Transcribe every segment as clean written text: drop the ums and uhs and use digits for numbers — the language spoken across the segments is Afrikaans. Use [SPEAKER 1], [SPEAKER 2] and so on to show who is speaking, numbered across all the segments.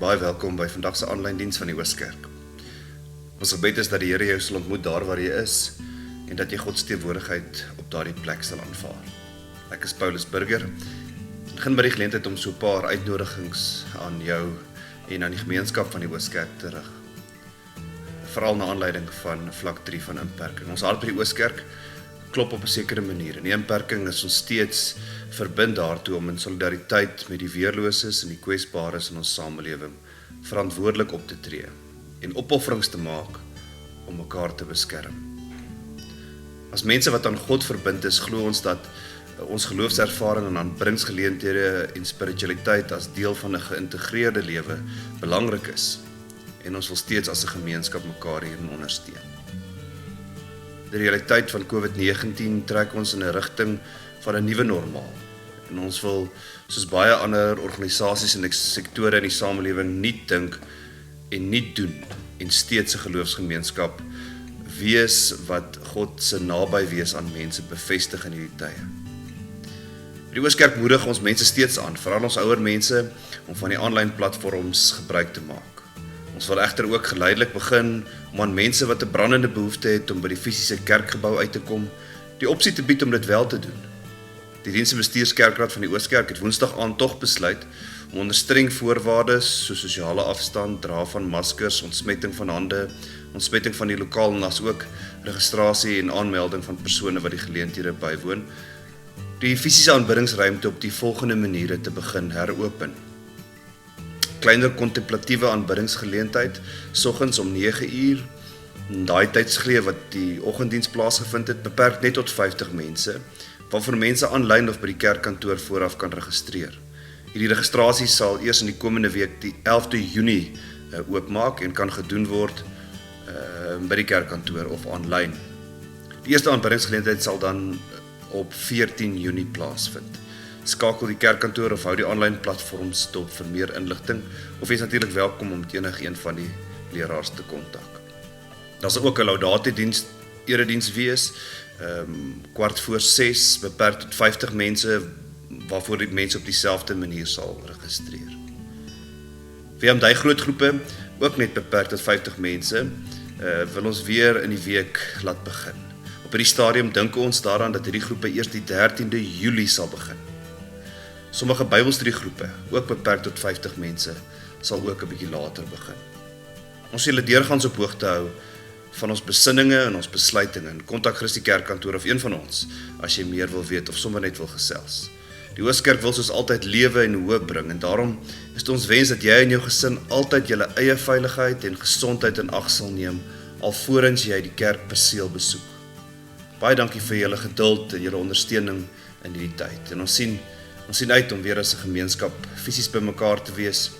[SPEAKER 1] Baie welkom by vandag se aanlyn diens van die Ooskerk. Ons gebed is dat die Here jou sal ontmoet daar waar jy is en dat jy God se teenwoordigheid op daardie plek sal aanvaar. Ek is Paulus Burger. Ek begin by die geleentheid om so 'n paar uitnodigings aan jou en aan die gemeenskap van die Ooskerk te rig. Veral na aanleiding van vlak 3 van inperking. Ons hart by die Ooskerk klop op 'n sekere manier. En die inperking is ons steeds verbind daartoe om in solidariteit met die weerloses en die kwesbares in ons samelewing verantwoordelik op te tree en opofferings te maak om mekaar te beskerm. As mense wat aan God verbind is, glo ons dat ons geloofservaring en aanbiddingsgeleenthede en spiritualiteit as deel van 'n geïntegreerde lewe belangrik is en ons wil steeds as 'n gemeenskap mekaar hierin ondersteun. Die realiteit van COVID-19 trek ons in 'n rigting van 'n nuwe normaal. En ons wil, soos baie ander organisasies en sektore in die samelewing, nie dink en nie doen en steeds 'n geloofsgemeenskap wees wat God se naby wees aan mense bevestig in hierdie tye. By die Ooskerk moedig ons mense steeds aan, veral ons ouer mense, om van die aanlyn platforms gebruik te maak. Ons wil egter ook geleidelik begin om aan mense wat 'n brandende behoefte het om by die fisiese kerkgebou uit te kom, die opsie te bied om dit wel te doen. Die Diens- en Bestuurskerkraad van die Ooskerk het Woensdag aand tog besluit om onder streng voorwaardes soos sosiale afstand, dra van maskers, ontsmetting van hande, ontsmetting van die lokaal en asook registrasie en aanmelding van persone wat die geleenthede bywoon, die fisiese aanbiddingsruimte op die volgende maniere te begin heropen. Kleiner kontemplatiewe aanbiddingsgeleentheid, soggens om 9:00, en daai tydsgreep wat die oggenddiens plaasgevind het, beperk net tot 50 mense, waarvoor mense aanlyn of by die kerkkantoor vooraf kan registreer. Hierdie registrasie sal eers in die komende week, die 11de Junie, oopmaak en kan gedoen word by die kerkkantoor of aanlyn. Die eerste aanbiddingsgeleentheid sal dan op 14 Junie plaasvind. Skakel die kerkkantoor of hou die aanlyn platforms dop vir meer inligting, of jy is natuurlik welkom om met enige een van die leraars te kontak. Daar sal ook 'n laudatiediens, erediens wees, 6:15, beperk tot 50 mense, waarvoor die mense op dieselfde manier sal registreer. Die groot groepe, ook net beperk tot 50 mense, wil ons weer in die week laat begin. Op hierdie stadium dink ons daaraan dat hierdie groepe eers die 13de Julie sal begin. Sommige Bybelstudiegroepe, ook beperk tot 50 mense, sal ook 'n bietjie later begin. Ons sal julle deurgaans op hoogte hou van ons besinninge en ons besluitinge, en kontak gerus die kerkkantoor of een van ons, as jy meer wil weet of sommer net wil gesels. Die Ooskerk wil soos altyd lewe en hoop bring, en daarom is dit ons wens dat jy en jou gesin altyd julle eie veiligheid en gesondheid in ag sal neem, alvorens jy die kerkperseel besoek. Baie dankie vir julle geduld en julle ondersteuning in hierdie tyd, en ons sien uit om weer as 'n gemeenskap fisies by mekaar te wees,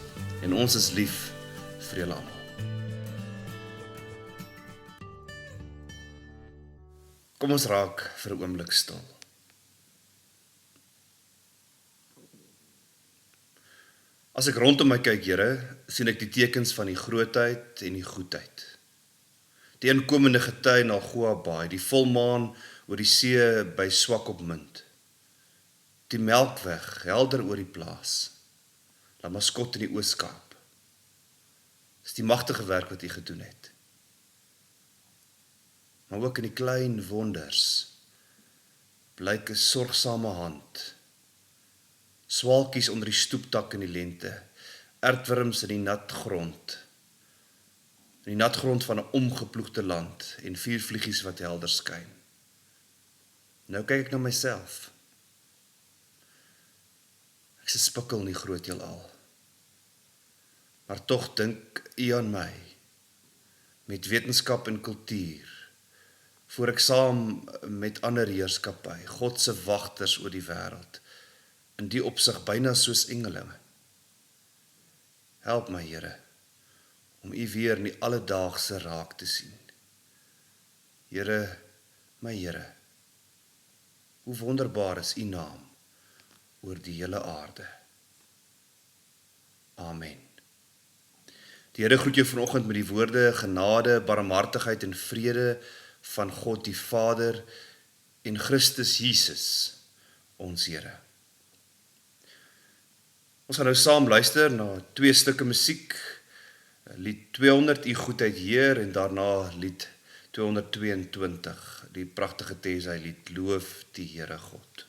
[SPEAKER 1] en ons is lief vir julle almal. Kom ons raak vir 'n oomblik stil. As ek rondom my kyk, Here, sien ek die tekens van die grootheid en die goedheid. Die inkomende gety na Goabaai, die volmaan oor die see by Swakopmund, die Melkweg, helder oor die plaas, Lamaskot in die Oos-Kaap. Dis die magtige werk wat U gedoen het. Maar ook in die klein wonders, blyk 'n sorgsame hand, swaalkies onder die stoepdak in die lente, aardwurms in die nat grond, van 'n omgeploegde land, en vuurvliegies wat helder skyn. Nou kyk ek na myself. Ek is 'n spikkel in die groot heelal. Maar tog dink U aan my, met wetenskap en kultuur, voor ek saam met ander heerskappy, God se wagters oor die wêreld, in die opsig byna soos engelinge. Help my, Here, om U weer in die alledaagse raak te sien. Here, my Here, hoe wonderbaar is U naam oor die hele aarde. Amen. Die Here groet jou vanoggend met die woorde genade, barmhartigheid en vrede van God die Vader en Christus Jesus, ons Here. Ons gaan nou saam luister na 2 stukke musiek. Lied 200, U goedheid Heer, en daarna lied 222, die pragtige Tesa lied, Loof die Here God.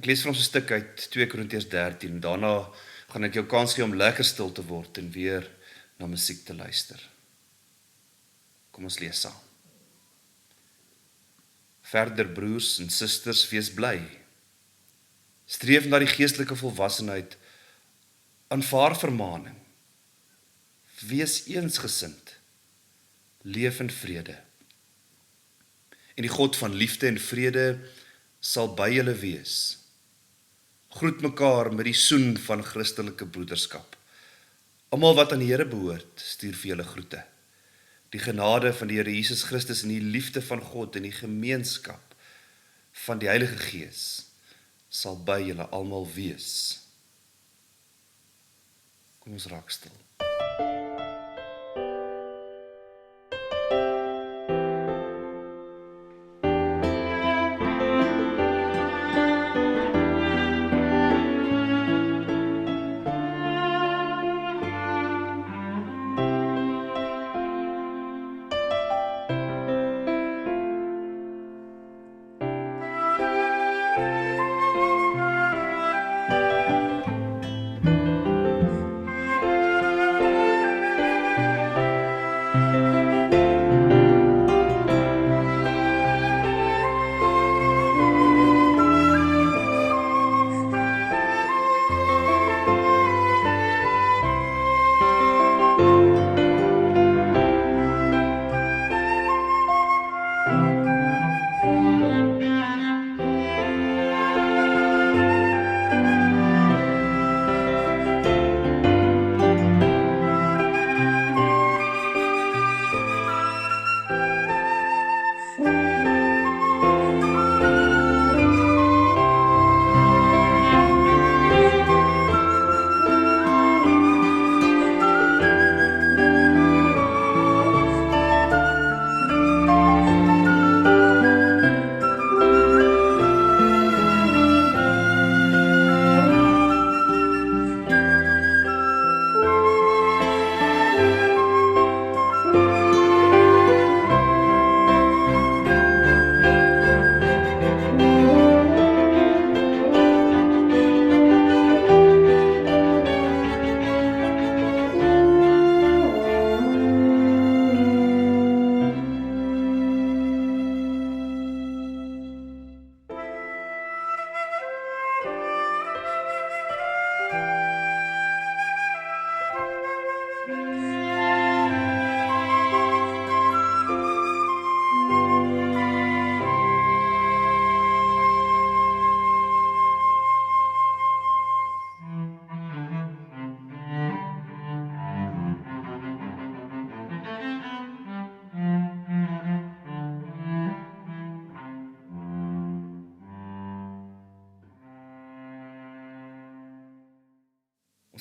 [SPEAKER 1] Ek lees vir ons 'n stuk uit 2 Korintiërs 13, daarna gaan ek jou kans gee om lekker stil te word en weer na musiek te luister. Kom ons lees saam. Verder broers en susters, wees bly. Streef na die geestelike volwassenheid, aanvaar vermaning. Wees eensgesind, leef in vrede. En die God van liefde en vrede sal by julle wees. Groet mekaar met die soen van Christelike broederskap. Almal wat aan die Here behoort, stuur vir julle groete. Die genade van die Here Jesus Christus en die liefde van God en die gemeenskap van die Heilige Gees sal by julle almal wees. Kom ons raak stil.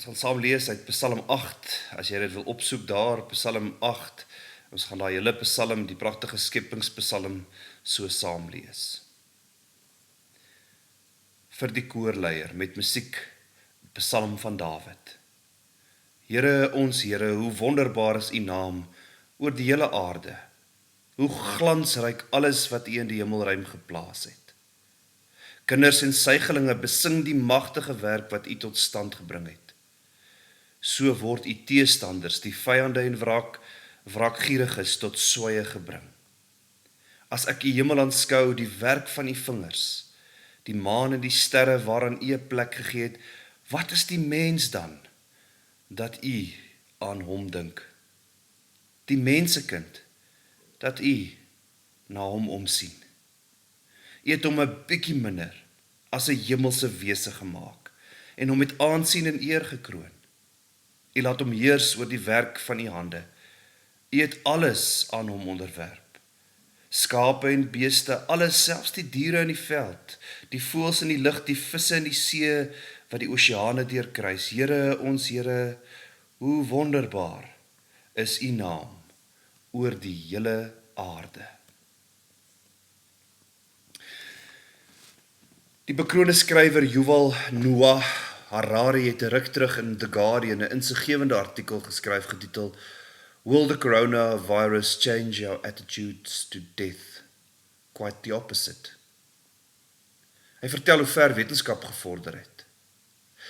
[SPEAKER 1] Ons gaan saam lees uit Psalm 8, as jy dit wil opsoek daar, Psalm 8, ons gaan daai hele Psalm, die pragtige skepingspsalm, so saam lees. Vir die koorleier met musiek, Psalm van Dawid. Here, ons Here, hoe wonderbaar is U naam oor die hele aarde. Hoe glansryk alles wat U in die hemelruim geplaas het. Kinders en suigelinge besing die magtige werk wat U tot stand gebring het. So word U teestanders, die vyande en wraakgieriges tot swye gebring. As ek U hemel aanskou, die werk van U vingers, die maan en die sterre waaraan U 'n plek gegee het, wat is die mens dan, dat U aan hom dink? Die mensekind, dat U na hom omsien. U het hom 'n bietjie minder as 'n hemelse wese gemaak en hom met aansien en eer gekroon. U laat hom heers oor die werk van U hande. U het alles aan hom onderwerp. Skape en beeste, alles, selfs die diere in die veld, die voëls in die lug, die visse in die see, wat die oseane deurkruis. Here, ons Here, hoe wonderbaar is U naam oor die hele aarde. Die bekroonde skrywer Yuval Noah Harari het 'n ruk terug in The Guardian 'n insiggewende artikel geskryf getitel Will the coronavirus change our attitudes to death? Quite the opposite. Hy vertel hoe ver wetenskap gevorder het.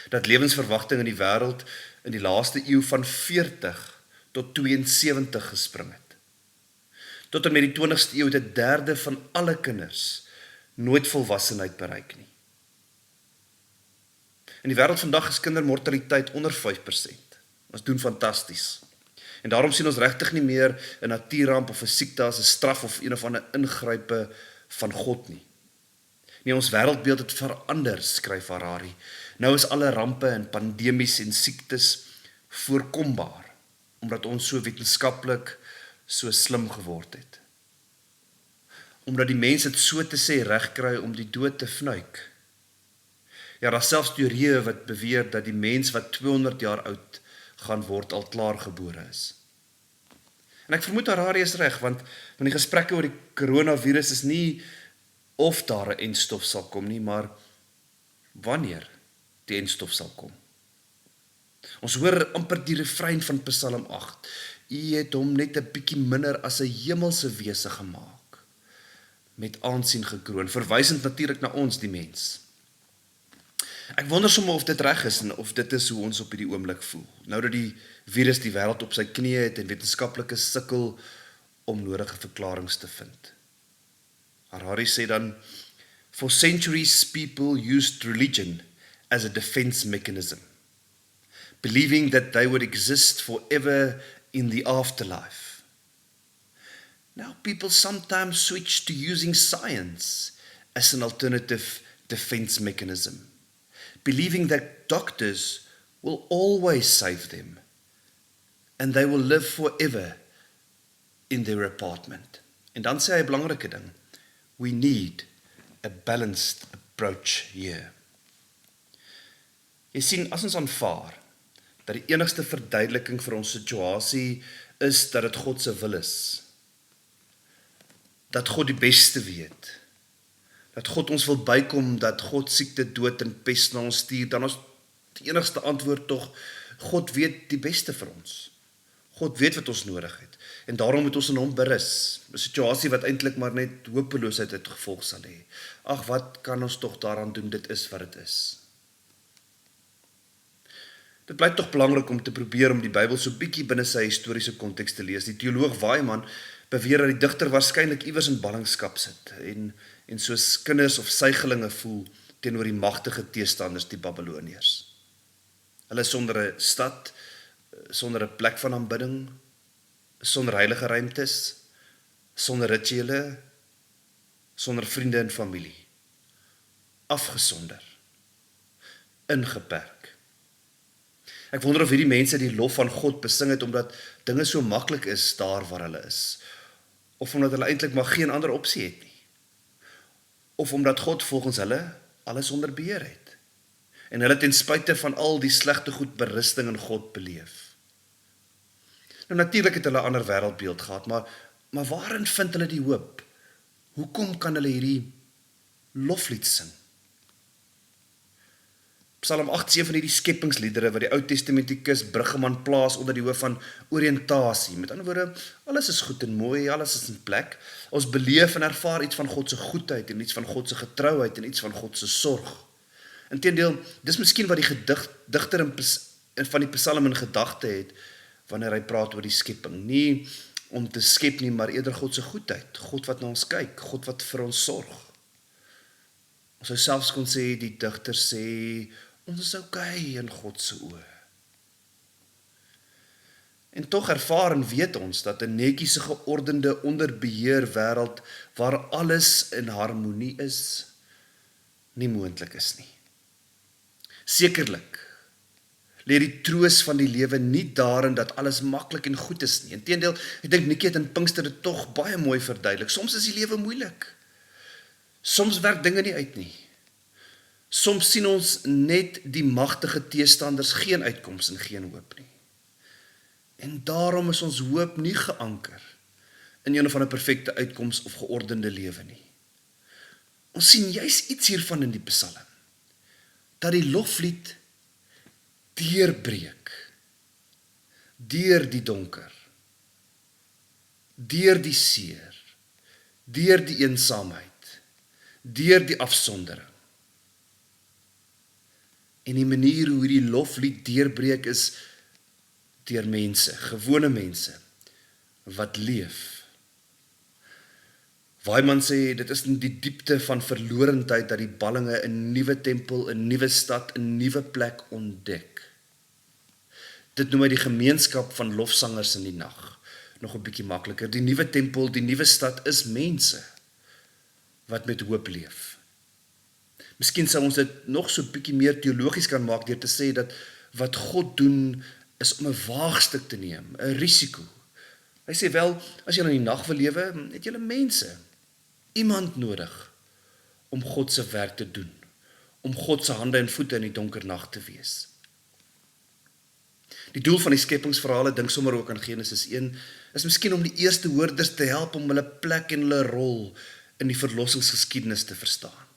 [SPEAKER 1] Dat lewensverwagting in die wêreld in die laaste eeu van 40 tot 72 gespring het. Tot en met die 20ste eeu het 1/3 van alle kinders nooit volwassenheid bereik nie. In die wêreld vandag is kindermortaliteit onder 5%. Ons doen fantasties. En daarom sien ons regtig nie meer 'n natuurramp of 'n siekte as 'n straf of een of ander ingrype van God nie. Nee, ons wêreldbeeld het verander, skryf Harari. Nou is alle rampe en pandemies en siektes voorkombaar, omdat ons so wetenskaplik so slim geword het. Omdat die mens het so te sê reg kry om die dood te fnuik. Ja, daar selfs teorieë wat beweer dat die mens wat 200 jaar oud gaan word al klaar gebore is. En ek vermoed Harari is reg, want die gesprekke oor die coronavirus is nie of daar 'n enstof sal kom nie, maar wanneer die enstof sal kom. Ons hoor amper die refrein van Psalm 8. U het hom net 'n bietjie minder as 'n hemelse wese gemaak, met aansien gekroon, verwysend natuurlik na ons, die mens. Ek wonder sommer of dit reg is en of dit is hoe ons op hierdie oomblik voel. Nou dat die virus die wêreld op sy knieë het en wetenskaplikes sukkel om nodige verklaringe te vind. Harari sê dan, for centuries people used religion as a defense mechanism, believing that they would exist forever in the afterlife. Now people sometimes switch to using science as an alternative defense mechanism, believing that doctors will always save them and they will live forever in their apartment. En dan sê hy 'n belangrike ding, we need a balanced approach here. Jy sien, as ons aanvaar dat die enigste verduideliking vir ons situasie is dat dit God se wil is, dat God die beste weet, dat God ons wil bykom, dat God siekte, dood en pes na ons stuur, dan is die enigste antwoord tog, God weet die beste vir ons. God weet wat ons nodig het, en daarom moet ons in hom berus, 'n situasie wat eintlik maar net hopeloosheid het gevolg sal hê. Ag, wat kan ons tog daaraan doen, dit is wat dit is. Dit bly tog belangrik om te probeer om die Bybel so bietjie binne sy historiese konteks te lees. Die teoloog Weimann beweer dat die digter waarskynlik iewers in ballingskap sit en soos kinders of suigelinge voel teenoor die magtige teestanders, die Babiloniërs. Hulle is sonder 'n stad, sonder 'n plek van aanbidding, sonder heilige ruimtes, sonder rituele, sonder vriende en familie. Afgesonder, ingeperk. Ek wonder of hierdie mense die lof van God besing het omdat dinge so maklik is daar waar hulle is, of omdat hulle eintlik maar geen ander opsie het nie, of omdat God volgens hulle alles onder beheer het. en hulle ten spyte van al die slegte goed berusting in God beleef. Nou natuurlik het hulle 'n ander wêreldbeeld gehad, maar waarin vind hulle die hoop? Hoekom kan hulle hierdie loflied sing? Psalm 8 is een van hierdie skepingsliedere wat die Oud-testamentikus Bruggeman plaas onder die hoof van oriëntasie. Met ander woorde, alles is goed en mooi, alles is in plek. Ons beleef en ervaar iets van God se goedheid en iets van God se getrouheid en iets van God se sorg. Inteendeel, dis miskien wat die digter van die Psalm in gedagte het wanneer hy praat oor die skepping. Nie om te skep nie, maar eerder God se goedheid, God wat na ons kyk, God wat vir ons sorg. Ons sou selfs kon sê, die digter sê, ons is okay in God se oë. En tog ervaar en weet ons dat 'n netjies geordende, onder beheer wêreld waar alles in harmonie is, nie moontlik is nie. Sekerlik lê die troos van die lewe nie daarin dat alles maklik en goed is nie. Inteendeel, ek dink Nikkie het in Pinkster dit tog baie mooi verduidelik. Soms is die lewe moeilik. Soms werk dinge nie uit nie. Soms sien ons net die magtige teestanders geen uitkoms en geen hoop nie. En daarom is ons hoop nie geanker in een of ander perfekte uitkoms of geordende lewe nie. Ons sien juis iets hiervan in die Psalm, dat die loflied deurbreek, deur die donker, deur die seer, deur die eensaamheid, deur die afsondering. En die manier hoe die loflied deurbreek is deur mense, gewone mense, wat leef. Waaiman sê, dit is in die diepte van verlorendheid dat die ballinge 'n nuwe tempel, 'n nuwe stad, 'n nuwe plek ontdek. Dit noem hy die gemeenskap van lofsangers in die nag. Nog 'n bietjie makliker. Die nuwe tempel, die nuwe stad is mense wat met hoop leef. Miskien sou ons dit nog so 'n bietjie meer teologies kan maak deur te sê dat wat God doen is om 'n waagstuk te neem, 'n risiko. Hy sê wel, as jy in die nag wil lewe, het jy mense, iemand nodig om God se werk te doen, om God se hande en voete in die donker nag te wees. Die doel van die skepingsverhale, dink sommer ook aan Genesis 1, is miskien om die eerste hoorders te help om hulle plek en hulle rol in die verlossingsgeskiedenis te verstaan.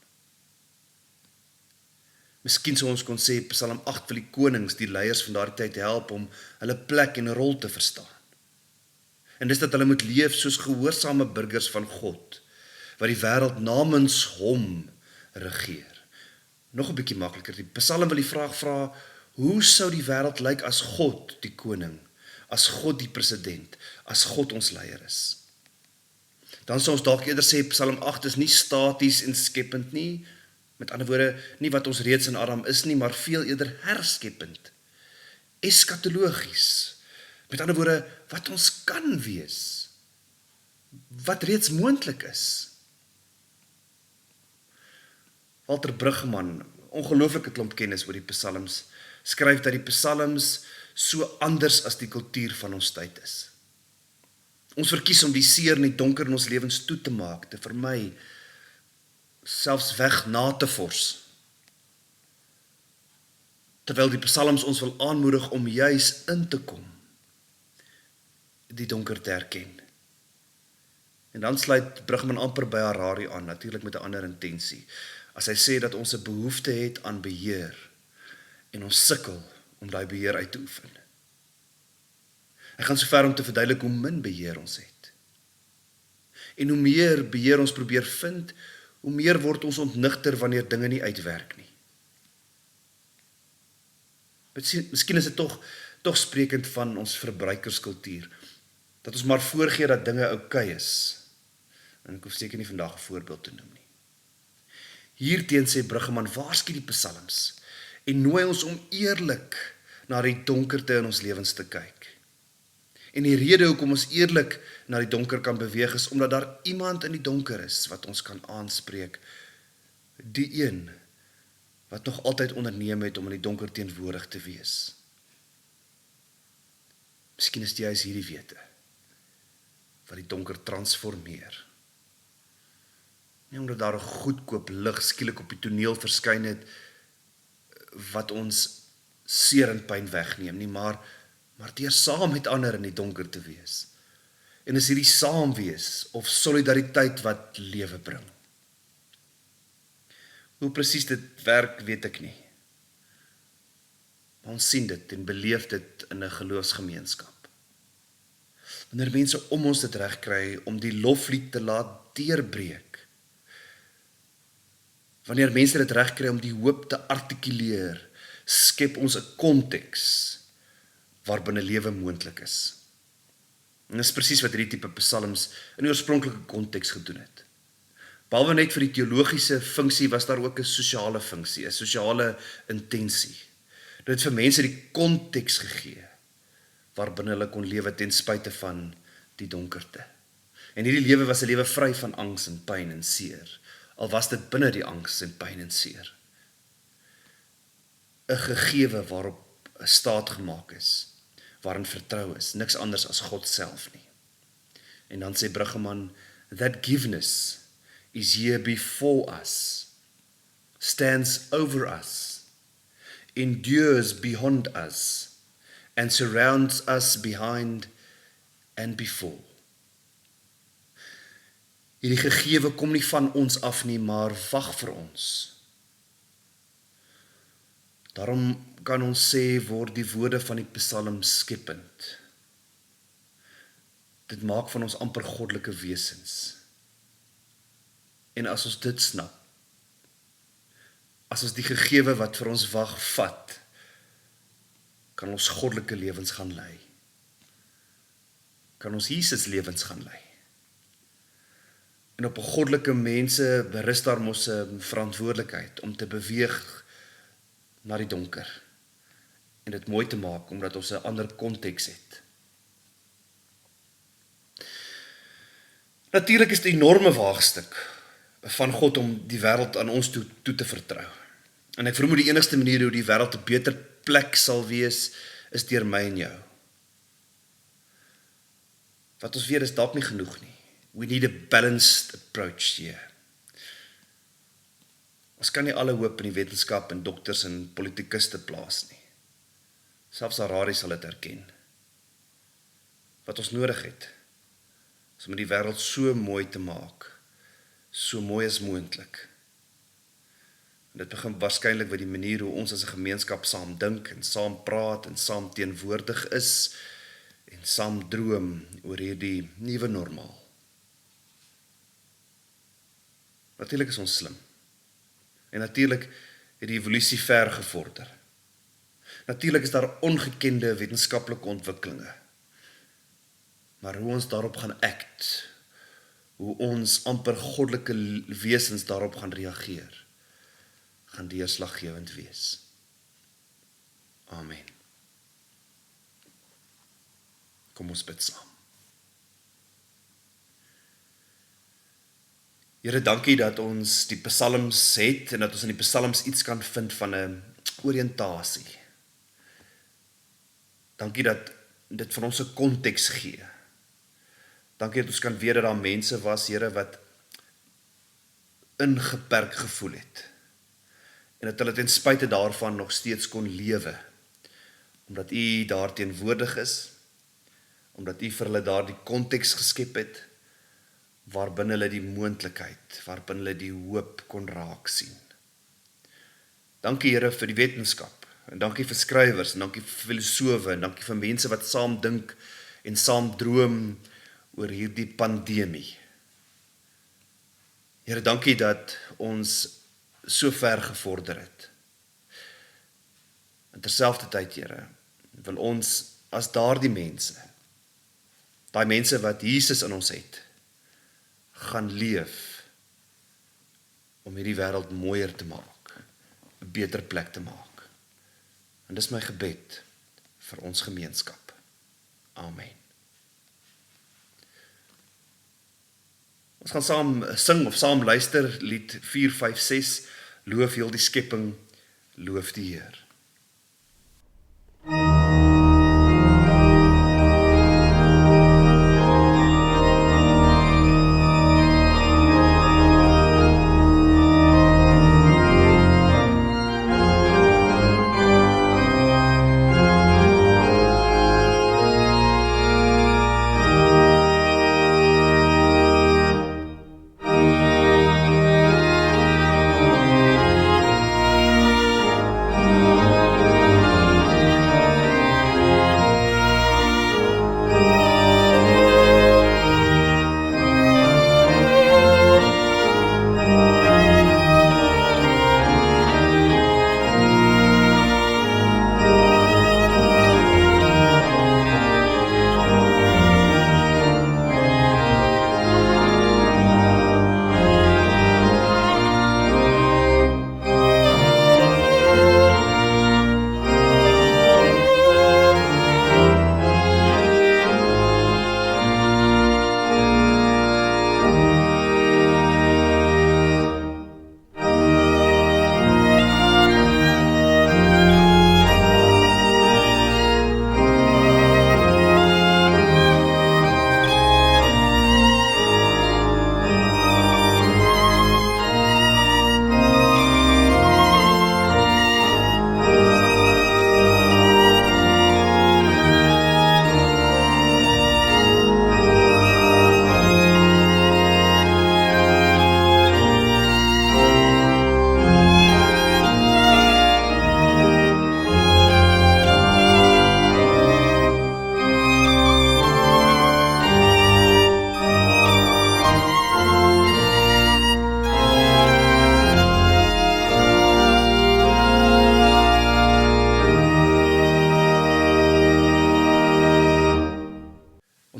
[SPEAKER 1] Miskien sou ons kon sê, Psalm 8 wil die konings, die leiers van daardie tyd help om hulle plek en rol te verstaan. En dis dat hulle moet leef soos gehoorsame burgers van God, wat die wêreld namens hom regeer. Nog 'n bietjie makliker, die Psalm wil die vraag vra, hoe sou die wêreld lyk as God die koning, as God die president, as God ons leier is? Dan sou ons dalk eerder sê, Psalm 8 is nie staties en skepend nie, met ander woorde, nie wat ons reeds in Adam is nie, maar veel eerder herskeppend, eskatologies, met ander woorde, wat ons kan wees, wat reeds moontlik is. Walter Bruggeman, ongelooflike klomp kennis oor die psalms, skryf dat die psalms so anders as die kultuur van ons tyd is. Ons verkies om die seer en die donker in ons lewens toe te maak, te vermy, selfs weg na te vors. Terwyl die psalms ons wil aanmoedig om juis in te kom, die donker te herken. En dan sluit Bruggeman amper by Harari aan, natuurlik met 'n ander intensie, as hy sê dat ons 'n behoefte het aan beheer, en ons sukkel om daai beheer uit te oefen. Hy gaan so ver om te verduidelik hoe min beheer ons het. En hoe meer beheer ons probeer vind, hoe meer word ons ontnigter wanneer dinge nie uitwerk nie. Miskien is dit tog sprekend van ons verbruikerskultuur, dat ons maar voorgee dat dinge oukei is. En ek hoef seker nie vandag 'n voorbeeld te noem nie. Hierteen sê Bruggeman, waarsku die psalms en nooi ons om eerlik na die donkerte in ons lewens te kyk. En die rede hoekom ons eerlik na die donker kan beweeg is omdat daar iemand in die donker is wat ons kan aanspreek. Die een wat nog altyd onderneem het om in die donker teenwoordig te wees. Miskien is dit juist hierdie wete wat die donker transformeer. Nie omdat daar 'n goedkoop lig skielik op die toneel verskyn het wat ons seer en pyn wegneem nie, maar deur saam met ander in die donker te wees. En is hierdie saamwees of solidariteit wat lewe bring. Hoe presies dit werk, weet ek nie. Maar ons sien dit en beleef dit in 'n geloofsgemeenskap. Wanneer mense om ons dit reg kry om die loflied te laat deurbreek. Wanneer mense dit reg kry om die hoop te artikuleer, skep ons 'n konteks waarbinne lewe moontlik is. En dis presies wat hierdie tipe psalms in die oorspronklike konteks gedoen het. Behalwe net vir die teologiese funksie was daar ook 'n sosiale funksie, 'n sosiale intensie. Dit het vir mense die konteks gegee waarbinne hulle kon lewe ten spyte van die donkerte. En hierdie lewe was 'n lewe vry van angs en pyn en seer, al was dit binne die angs en pyn en seer. 'n gegewe waarop 'n staat gemaak is, waarin vertrou is, niks anders as God self nie. En dan sê Bruggeman, that giveness is here before us, stands over us, endures beyond us, and surrounds us behind and before. Hierdie gegewe kom nie van ons af nie, maar wag vir ons. Daarom kan ons sê, word die woorde van die psalm skepend. Dit maak van ons amper goddelike wesens. En as ons dit snap, as ons die gegewe wat vir ons wag vat, kan ons goddelike lewens gaan lei. Kan ons Jesus lewens gaan lei. En op 'n goddelike mense berus daar mos 'n verantwoordelikheid om te beweeg na die donker en dit mooi te maak omdat ons 'n ander konteks het. Natuurlik is dit 'n enorme waagstuk van God om die wêreld aan ons toe te vertrou. En ek vermoed die enigste manier hoe die wêreld 'n beter plek sal wees is deur my en jou. Wat ons weet is dalk nie genoeg nie. We need a balanced approach here. Ons kan nie alle hoop in die wetenskap en dokters en politikuste plaas nie. Selfs Harari sal dit erken. Wat ons nodig het, is om die wêreld so mooi te maak, so mooi as moontlik. En dit begin waarskynlik by die manier hoe ons as 'n gemeenskap saam dink en saam praat en saam teenwoordig is en saam droom oor hierdie nuwe normaal. Natuurlik is ons slim. En natuurlik het die evolusie ver gevorder. Natuurlik is daar ongekende wetenskaplike ontwikkelinge. Maar hoe ons daarop gaan act, hoe ons amper goddelike wesens daarop gaan reageer, gaan deurslaggewend wees. Amen. Kom ons bid saam. Here, dankie dat ons die psalms het en dat ons in die psalms iets kan vind van 'n oriëntasie. Dankie dat dit vir ons 'n konteks gee. Dankie dat ons kan weet dat daar mense was, Here, wat ingeperk gevoel het. En dat hulle ten spyte daarvan nog steeds kon lewe. Omdat U daar teenwoordig is, omdat U vir hulle daardie konteks geskep het, waarbinne hulle die moontlikheid, waarbinne hulle die hoop kon raak sien. Dankie Here vir die wetenskap, en dankie vir skrywers, en dankie vir filosofe, en dankie vir mense wat saam dink en saam droom oor hierdie pandemie. Here, dankie dat ons so ver gevorder het. En terselfdertyd, Here, wil ons as daardie mense, daai mense wat Jesus in ons het, gaan leef om hierdie wêreld mooier te maak, 'n beter plek te maak. En dis my gebed vir ons gemeenskap. Amen. Ons gaan saam sing of saam luister lied 456, loof heel die skepping, loof die Heer.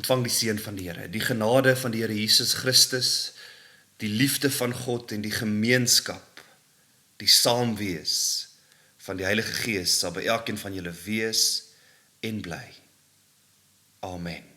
[SPEAKER 1] ontvang die seën van die Here, die genade van die Here Jesus Christus, die liefde van God en die gemeenskap, die saamwees van die Heilige Gees sal by elkeen van julle wees en bly. Amen.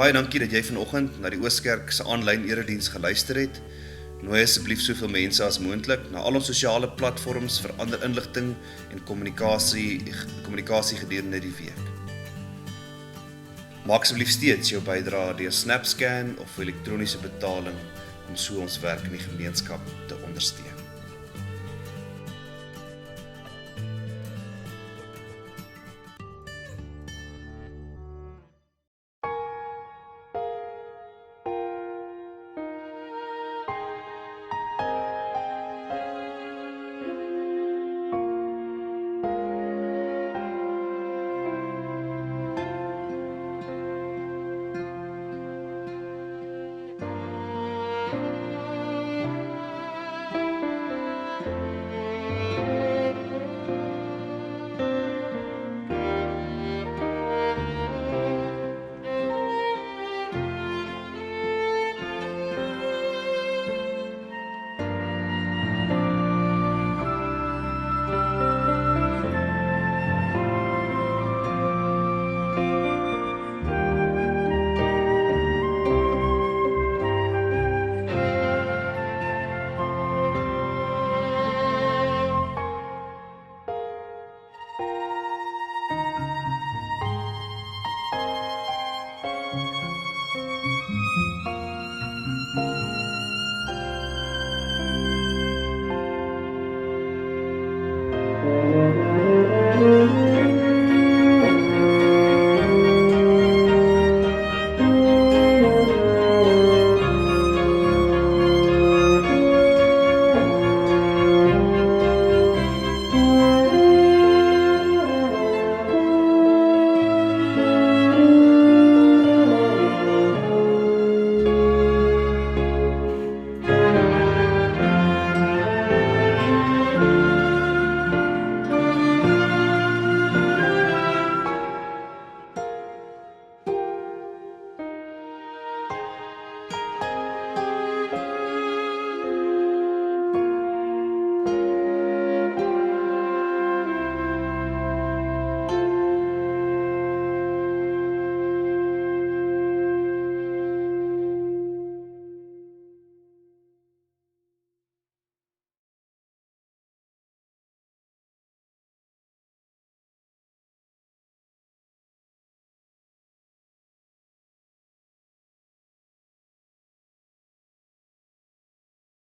[SPEAKER 1] Baie dankie dat jy vanoggend na die Ooskerk se aanlyn erediens geluister het. Nooi asseblief soveel mense as moontlik na al ons sosiale platforms vir ander inligting en kommunikasie gedurende die week. Maak asseblief steeds jou bydrae deur SnapScan of elektroniese betaling om so ons werk in die gemeenskap te ondersteun.